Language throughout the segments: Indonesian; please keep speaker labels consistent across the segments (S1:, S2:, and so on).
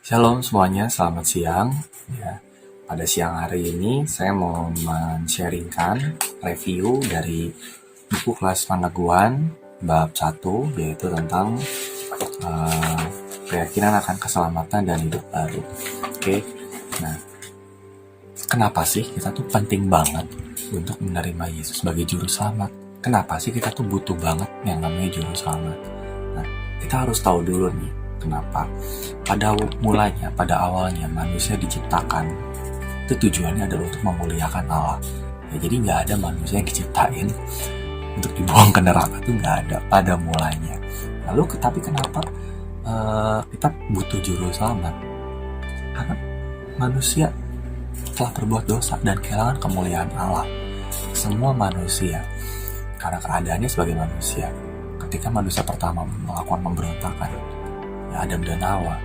S1: Shalom semuanya, selamat siang. Ya, pada siang hari ini saya mau men-sharingkan review dari buku kelas Panaguan bab 1, yaitu tentang keyakinan akan keselamatan dan hidup baru. Oke, nah kenapa sih kita tuh penting banget untuk menerima Yesus sebagai juru selamat? Kenapa sih kita tuh butuh banget yang namanya juru selamat? Nah, kita harus tahu dulu nih, kenapa pada mulanya, pada awalnya manusia diciptakan itu tujuannya adalah untuk memuliakan Allah. Ya, jadi nggak ada manusia yang diciptain untuk dibuang ke neraka, itu nggak ada pada mulanya. Lalu tapi kenapa kita butuh juru selamat? Karena manusia telah berbuat dosa dan kehilangan kemuliaan Allah. Semua manusia, karena keadaannya sebagai manusia, ketika manusia pertama melakukan pemberontakan, ya Adam dan Hawa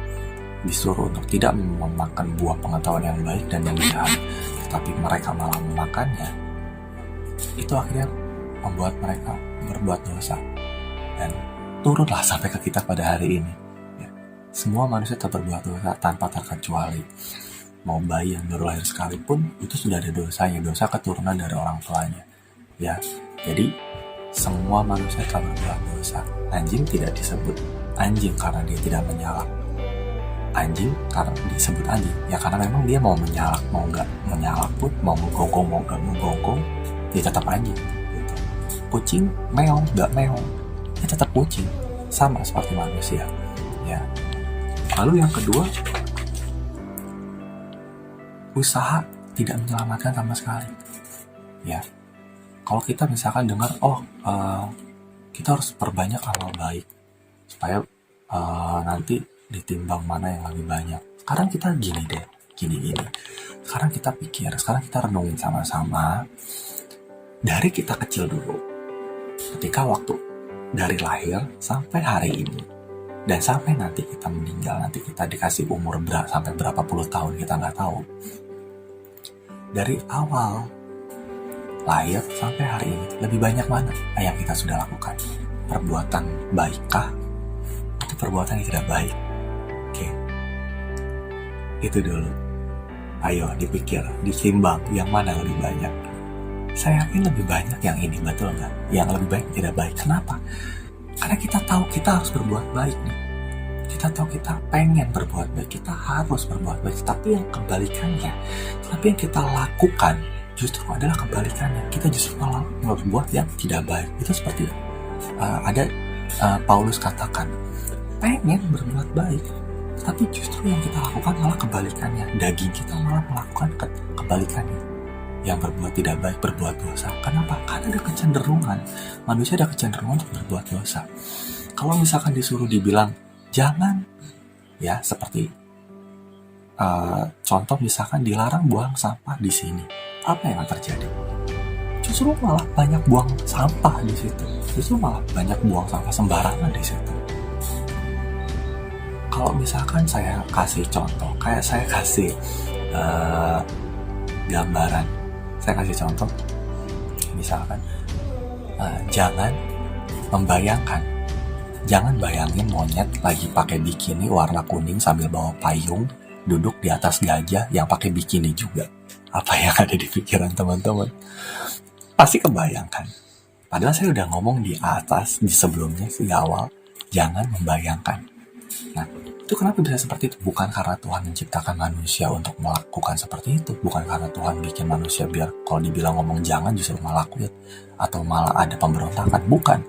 S1: disuruh untuk tidak memakan buah pengetahuan yang baik dan yang jahat, tetapi mereka malah memakannya. Itu akhirnya membuat mereka berbuat dosa dan turunlah sampai ke kita pada hari ini. Ya, semua manusia telah berbuat dosa tanpa terkecuali. Mau bayi yang baru lahir sekalipun itu sudah ada dosanya, dosa keturunan dari orang tuanya. Ya, jadi semua manusia telah berbuat dosa. Anjing tidak disebut anjing karena dia tidak menyalak. Anjing karena disebut anjing ya karena memang dia mau menyalak, mau nggak menyalak pun, mau menggonggong mau nggak menggonggong, dia tetap anjing gitu. Kucing meong nggak meong, dia tetap kucing, sama seperti manusia ya. Lalu yang kedua, usaha tidak menyelamatkan sama sekali ya. Kalau kita misalkan dengar kita harus perbanyak amal baik supaya nanti ditimbang mana yang lebih banyak. Sekarang kita gini. Sekarang kita pikir, sekarang kita renungin sama-sama dari kita kecil dulu. Ketika waktu dari lahir sampai hari ini dan sampai nanti kita meninggal, nanti kita dikasih umur sampai berapa puluh tahun kita nggak tahu. Dari awal lahir sampai hari ini lebih banyak mana yang kita sudah lakukan? Perbuatan baikkah atau perbuatan yang tidak baik? Oke, itu dulu. Ayo dipikir, ditimbang yang mana lebih banyak. Saya yakin lebih banyak yang ini, betul nggak? Yang lebih baik tidak baik. Kenapa? Karena kita tahu kita harus berbuat baik nih. Kita tahu kita pengen berbuat baik, kita harus berbuat baik. Tapi yang kebalikannya, tapi yang kita lakukan justru adalah kebalikannya. Kita justru malah berbuat yang tidak baik. Itu seperti ada Paulus katakan, pengen berbuat baik, tapi justru yang kita lakukan malah kebalikannya. Daging kita malah melakukan kebalikannya. Yang berbuat tidak baik, berbuat dosa. Kenapa? Karena ada kecenderungan. Manusia ada kecenderungan untuk berbuat dosa. Kalau misalkan disuruh dibilang, jangan, ya seperti contoh misalkan dilarang buang sampah di sini. Apa yang akan terjadi? Justru malah banyak buang sampah di situ. Justru malah banyak buang sampah sembarangan di situ. Kalau misalkan saya kasih contoh, kayak saya kasih gambaran, saya kasih contoh, misalkan jangan bayangin monyet lagi pakai bikini warna kuning sambil bawa payung, duduk di atas gajah yang pakai bikini juga. Apa yang ada di pikiran teman-teman? Pasti kebayangkan. Padahal saya udah ngomong di atas, di sebelumnya, di awal, jangan membayangkan. Nah, itu kenapa bisa seperti itu? Bukan karena Tuhan menciptakan manusia untuk melakukan seperti itu. Bukan karena Tuhan bikin manusia biar kalau dibilang ngomong jangan justru malah lakuin. Atau malah ada pemberontakan. Bukan.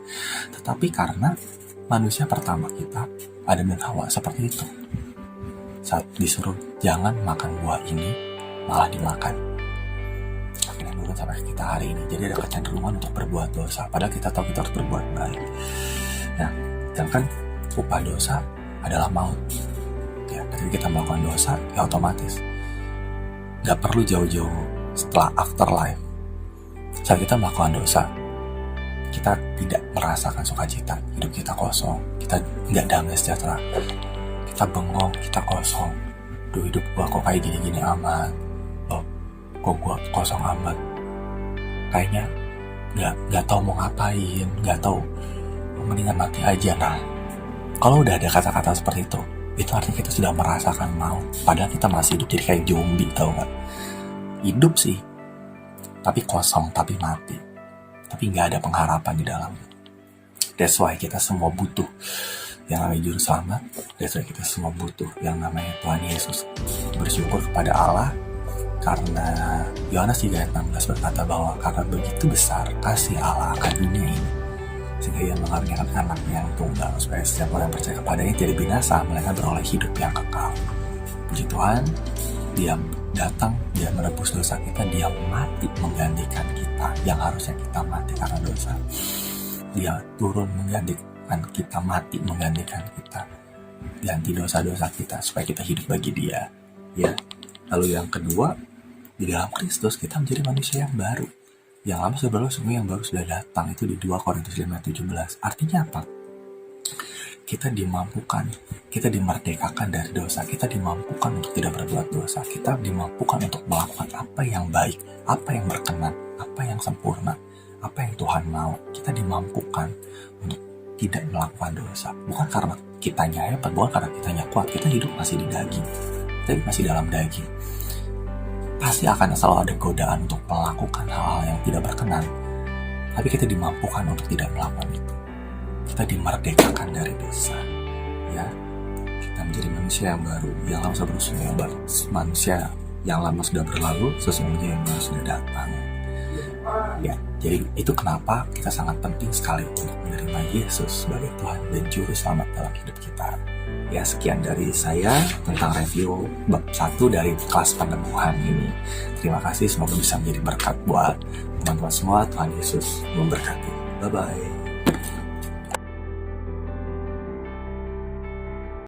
S1: Tetapi karena manusia pertama kita, Adam dan Hawa, seperti itu. Saat disuruh jangan makan buah ini, malah dimakan. Akhirnya turun sampai kita hari ini. Jadi ada kecenderungan untuk berbuat dosa. Padahal kita tahu kita harus berbuat baik. Nah, sedangkan upah dosa adalah maut. Ya, ketika kita melakukan dosa, ya otomatis gak perlu jauh-jauh setelah afterlife. Saat kita melakukan dosa, kita tidak merasakan sukacita, hidup kita kosong, kita gak damai sejahtera, kita bengong, kita kosong. Duh, hidup gua kok kayak gini-gini amat, loh kok gua kosong amat, kayaknya gak tahu mau ngapain, gak tahu, mendingan mati aja. Nah, kalau udah ada kata-kata seperti itu, itu artinya kita sudah merasakan maut. Padahal kita masih hidup jadi kayak zombie, tau gak? Hidup sih, tapi kosong, tapi mati. Tapi gak ada pengharapan di dalamnya. That's why kita semua butuh yang namanya juru selamat. That's why kita semua butuh yang namanya Tuhan Yesus. Bersyukur kepada Allah karena Yohanes 3 ayat 16 berkata bahwa karena begitu besar kasih Allah akan dunia ini, sehingga ia mengaruniakan anaknya yang tunggal, supaya setiap orang yang percaya kepadanya tidak binasa, melainkan beroleh hidup yang kekal. Puji Tuhan, Dia datang, Dia menebus dosa kita, Dia mati menggantikan kita yang harusnya kita mati karena dosa. Dia turun menggantikan kita, mati menggantikan kita, ganti dosa-dosa kita supaya kita hidup bagi Dia. Ya. Lalu yang kedua, di dalam Kristus kita menjadi manusia yang baru. Yang lama sudah berlalu, semua yang baru sudah datang. Itu di 2 Korintus 5:17. Artinya apa? Kita dimampukan, kita dimerdekakan dari dosa, kita dimampukan untuk tidak berbuat dosa, kita dimampukan untuk melakukan apa yang baik, apa yang berkenan, apa yang sempurna, apa yang Tuhan mau. Kita dimampukan untuk tidak melakukan dosa. Bukan karena kitanya hebat, bukan karena kitanya kuat. Kita hidup masih di daging, kita masih dalam daging. Pasti akan selalu ada godaan untuk melakukan hal-hal yang tidak berkenan. Tapi kita dimampukan untuk tidak melakukan itu. Kita dimerdekakan dari dosa. Ya, kita menjadi manusia yang baru. Yang lama sudah berlalu, manusia yang lama sudah berlalu, sesungguhnya yang baru sudah datang. Ya, jadi itu kenapa kita sangat penting sekali untuk menerima Yesus sebagai Tuhan dan Juru Selamat dalam hidup kita. Ya, sekian dari saya tentang review bab 1 dari kelas peneguhan ini. Terima kasih, semoga bisa menjadi berkat buat teman-teman semua. Tuhan Yesus memberkati. Bye-bye.